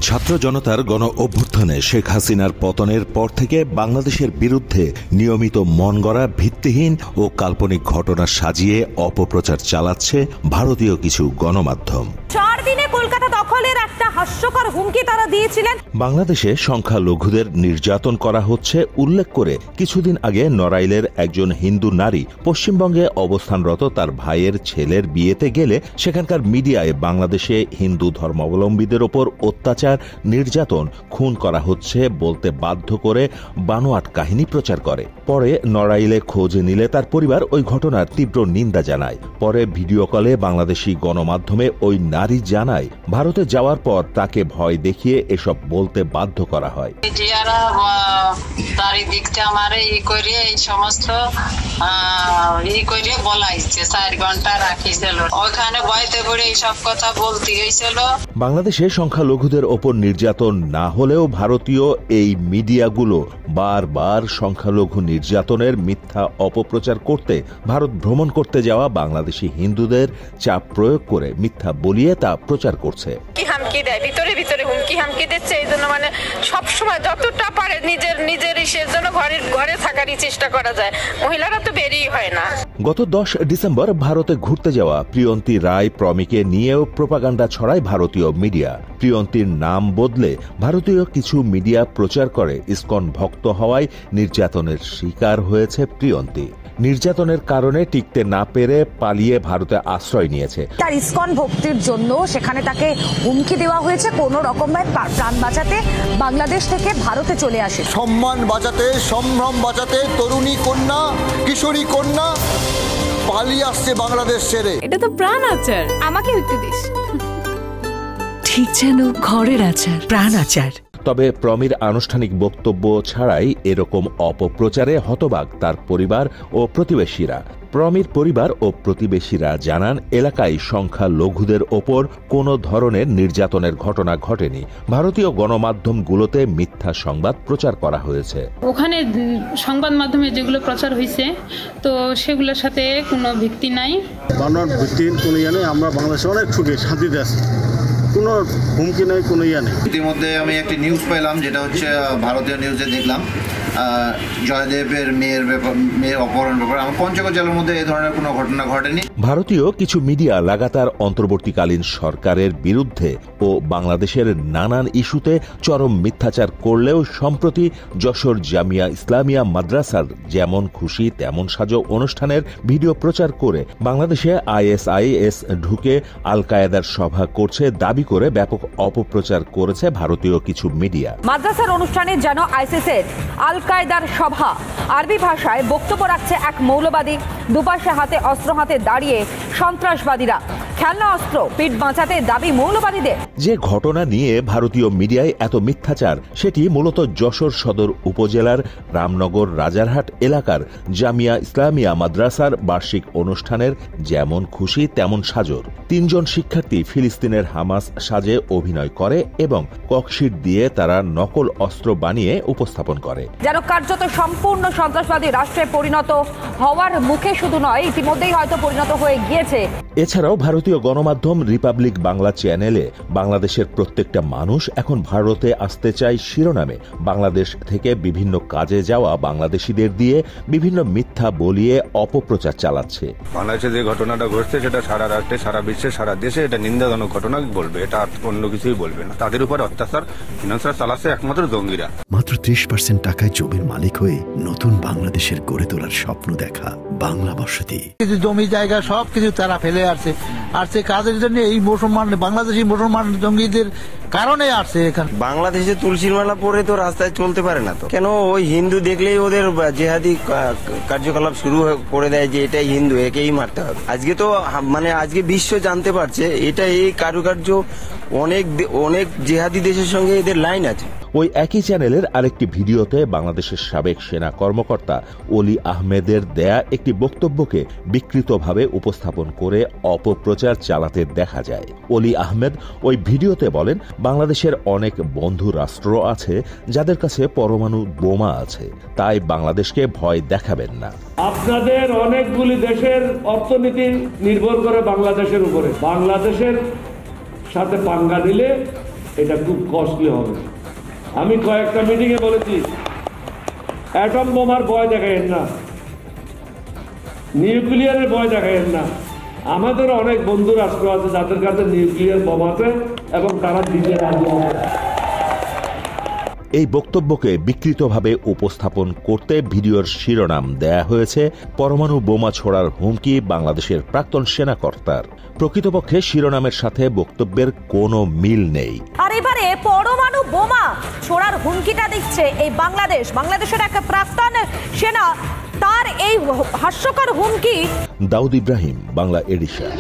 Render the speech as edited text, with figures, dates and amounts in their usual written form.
ছাত্র জনতার গণ অভ্যুত্থানে শেখ হাসিনার পতনের পর থেকে বাংলাদেশের বিরুদ্ধে নিয়মিত মনগড়া ভিত্তিহীন ও কাল্পনিক ঘটনা সাজিয়ে অপপ্রচার চালাচ্ছে ভারতীয় কিছু গণমাধ্যম। 4 দিনে কলকাতা দখলের একটা হাস্যকর হুমকি তারা দিয়েছিলেন। বাংলাদেশে সংখ্যালঘুদের নির্যাতন করা হচ্ছে উল্লেখ করে কিছুদিন আগে নড়াইলের একজন হিন্দু নারী পশ্চিমবঙ্গে অবস্থানরত তার ভাইয়ের ছেলের বিয়েতে গেলে সেখানকার মিডিয়ায় বাংলাদেশে হিন্দু ধর্মাবলম্বীদের ওপর অত্যাচার, নির্যাতন, খুন করা হচ্ছে বলতে বাধ্য করে বানোয়াট কাহিনী প্রচার করে। পরে নড়াইলে খোঁজ নিলে তার পরিবার ওই ঘটনার তীব্র নিন্দা জানায়। পরে ভিডিও কলে বাংলাদেশি গণমাধ্যমে ওই নারী জানায় ভারতে যাওয়ার পর তাকে ভয় দেখিয়ে এসব বলতে বাধ্য করা হয়। বাংলাদেশে সংখ্যালঘুদের ওপর নির্যাতন না হলেও ভারতীয় এই মিডিয়াগুলো বারবার সংখ্যালঘু নির্যাতনের মিথ্যা অপপ্রচার করতে ভারত ভ্রমণ করতে যাওয়া বাংলাদেশি হিন্দুদের চাপ প্রয়োগ করে মিথ্যা বলিয়ে তা প্রচার করছে। হুমকি দেয়, ভিতরে ভিতরে হুমকি হামকি দিচ্ছে। এই জন্য মানে সবসময় যতটা পারে নিজের ইসের জন্য ঘরে থাকারই চেষ্টা করা যায়। মহিলারা তো বেরিয়ে হয় না। গত 10 ডিসেম্বর ভারতে ঘুরতে যাওয়া প্রিয়ন্তী রায় প্রমিকে নিয়েও প্রোপাগান্ডা ছড়ায় ভারতীয় মিডিয়া। প্রিয়ন্তীর নাম বদলে ভারতীয় কিছু মিডিয়া প্রচার করে ইসকন ভক্ত হওয়ায় নির্যাতনের শিকার হয়েছে প্রিয়ন্তী। নির্যাতনের কারণে টিকতে না পেরে পালিয়ে ভারতে আশ্রয় নিয়েছে। তার ইসকন ভক্তির জন্য সেখানে তাকে হুমকি দেওয়া হয়েছে কোনো রকমের প্রাণ বাঁচাতে বাংলাদেশ থেকে ভারতে চলে আসে। সম্মান বাঁচাতে, সম্ভ্রম বাঁচাতে তরুণী কন্যা, কিশোরী কন্যা পালিয়ে আসছে বাংলাদেশ ছেড়ে। এটা তো প্রাণ আচার, আমাকে একটু দিস। ঠিক যেন ঘরের আচার, প্রাণ আচার। তবে প্রমির আনুষ্ঠানিক বক্তব্য ছাড়াই এরকম অপপ্রচারে হতবাক তার পরিবার ও প্রতিবেশীরা। প্রমির পরিবার ও প্রতিবেশীরা জানান এলাকায় সংখ্যালঘুদের ওপর কোনো ধরনের নির্যাতনের ঘটনা ঘটেনি। ভারতীয় গণমাধ্যমগুলোতে মিথ্যা সংবাদ প্রচার করা হয়েছে। ওখানে সংবাদ মাধ্যমে যেগুলো প্রচার হয়েছে তো সেগুলোর সাথে কোনো ভিত্তি নাই। ভিত্তির কোনো ইয়ে নেই। আমরা বাংলাদেশে অনেক সুখে শান্তিতে আছি, কোনো হুমকি নেই, কোনো ইয়ে নেই। ইতিমধ্যে আমি একটি নিউজ পেলাম, যেটা হচ্ছে ভারতীয় নিউজে দেখলাম জয়দেবের মেয়ের অপহরণ ব্যাপারে। আমার পঞ্চগড় জেলার মধ্যে এই ধরনের কোনো ঘটনা ঘটেনি। ভারতীয় কিছু মিডিয়া লাগাতার অন্তর্বর্তীকালীন সরকারের বিরুদ্ধে ও বাংলাদেশের নানান ইস্যুতে চরম মিথ্যাচার করলেও সম্প্রতি যশোর জামিয়া ইসলামিয়া মাদ্রাসার যেমন খুশি তেমন সাজো অনুষ্ঠানের ভিডিও প্রচার করে বাংলাদেশে ISIS ঢুকে আল কায়েদার সভা করছে দাবি করে ব্যাপক অপপ্রচার করেছে ভারতীয় কিছু মিডিয়া। মাদ্রাসার অনুষ্ঠানে যেন ISIS এর আল কায়েদার সভা। আরবি ভাষায় বক্তব্য রাখছে এক মৌলবাদী, দুপাশে হাতে অস্ত্র হাতে দাঁড়িয়ে সন্ত্রাসবাদীরা। খেলনা অস্ত্র, পিঠ বাঁচাতে দাবি মৌলবাদীদের। যে ঘটনা নিয়ে ভারতীয় মিডিয়ায় এত মিথ্যাচার সেটি মূলত যশোর সদর উপজেলার রামনগর রাজারহাট এলাকার জামিয়া ইসলামিয়া মাদ্রাসার বার্ষিক অনুষ্ঠানের যেমন খুশি তেমন সাজর। 3 জন শিক্ষার্থী ফিলিস্তিনের হামাস সাজে অভিনয় করে এবং ককশিট দিয়ে তারা নকল অস্ত্র বানিয়ে উপস্থাপন করে। যেন কার্যত সম্পূর্ণ সন্ত্রাসবাদী রাষ্ট্রে পরিণত হওয়ার মুখে শুধু নয়, ইতিমধ্যেই হয়তো পরিণত হয়ে গিয়েছে। এছাড়াও ভারতীয় গণমাধ্যম রিপাবলিক বাংলা চ্যানেলে বাংলাদেশের প্রত্যেকটা মানুষ এখন ভারতে আসতে চায় শিরোনামে বাংলাদেশ থেকে বিভিন্ন কাজে যাওয়া বাংলাদেশিদের দিয়ে বিভিন্ন মিথ্যা বলিয়ে অপপ্রচার চালাচ্ছে। বাংলাদেশে যে ঘটনাটা ঘটছে সেটা সারা রাষ্ট্রে, সারা বিশ্বে, সারা দেশে এটা নিন্দাজনক ঘটনা বলবে, এটা অন্য কিছুই বলবে না। তাদের উপর অত্যাচার ফিনান্সার চালাচ্ছে একমাত্র জঙ্গিরা। মাত্র 30% টাকায় জমির মালিক হয়ে নতুন বাংলাদেশের গড়ে তোলার স্বপ্ন দেখা বাংলা বসতি। কিছু জমি জায়গা সবকিছু তারা ফেলে আসছে, আর সে কাজের জন্য এই মুসলমান বাংলাদেশি মুসলমান জঙ্গিদের কারণে আসছে এখানে। বাংলাদেশে তুলসীর মালা পরে তো রাস্তায় চলতে পারে না, তো কেন ওই হিন্দু দেখলেই ওদের জেহাদি কার্যকলাপ শুরু করে দেয় যে এটাই হিন্দু, একেই মারতে হবে। আজকে তো মানে আজকে বিশ্ব জানতে পারছে এটা এই কারুকার্য অনেক জেহাদি দেশের সঙ্গে এদের লাইন আছে। ওই একই চ্যানেলের আরেকটি ভিডিওতে বাংলাদেশের সাবেক সেনা কর্মকর্তা অলি আহমেদের দেয়া একটি বক্তব্যকে বিকৃতভাবে উপস্থাপন করে অপপ্রচার চালাতে দেখা যায়। অলি আহমেদ ওই ভিডিওতে বলেন, বাংলাদেশের অনেক বন্ধু রাষ্ট্র আছে যাদের কাছে পরমাণু বোমা আছে, তাই বাংলাদেশকে ভয় দেখাবেন না। আপনাদের অনেকগুলি দেশের অর্থনীতি নির্ভর করে বাংলাদেশের উপরে। বাংলাদেশের সাথে পাঙ্গা দিলে এটা খুব কস্টলি হবে। আমি কয়েকটা মিটিংয়ে বলেছি, অ্যাটম বোমার ভয় দেখাইেন না, নিউক্লিয়ারের ভয় দেখাইেন না। আমাদের অনেক বন্ধু রাষ্ট্র আছে যাদের কাছে নিউক্লিয়ার বোম আছে এবং তারা দিতে রাজি আছে। এই বক্তব্যকে বিকৃতভাবে উপস্থাপন করতে ভিডিওর শিরোনাম দেয়া হয়েছে পরমাণু বোমা ছোড়ার হুমকি বাংলাদেশের প্রাক্তন সেনাকর্তার। প্রকৃতপক্ষে শিরোনামের সাথে বক্তব্যের কোনো মিল নেই। আর এবারে পরমাণু বোমা ছোড়ার হুমকিটা দিচ্ছে এই বাংলাদেশের এক প্রাক্তন সেনা, তার এই হাস্যকর হুমকি। দাউদ ইব্রাহিম, বাংলা এডিশন।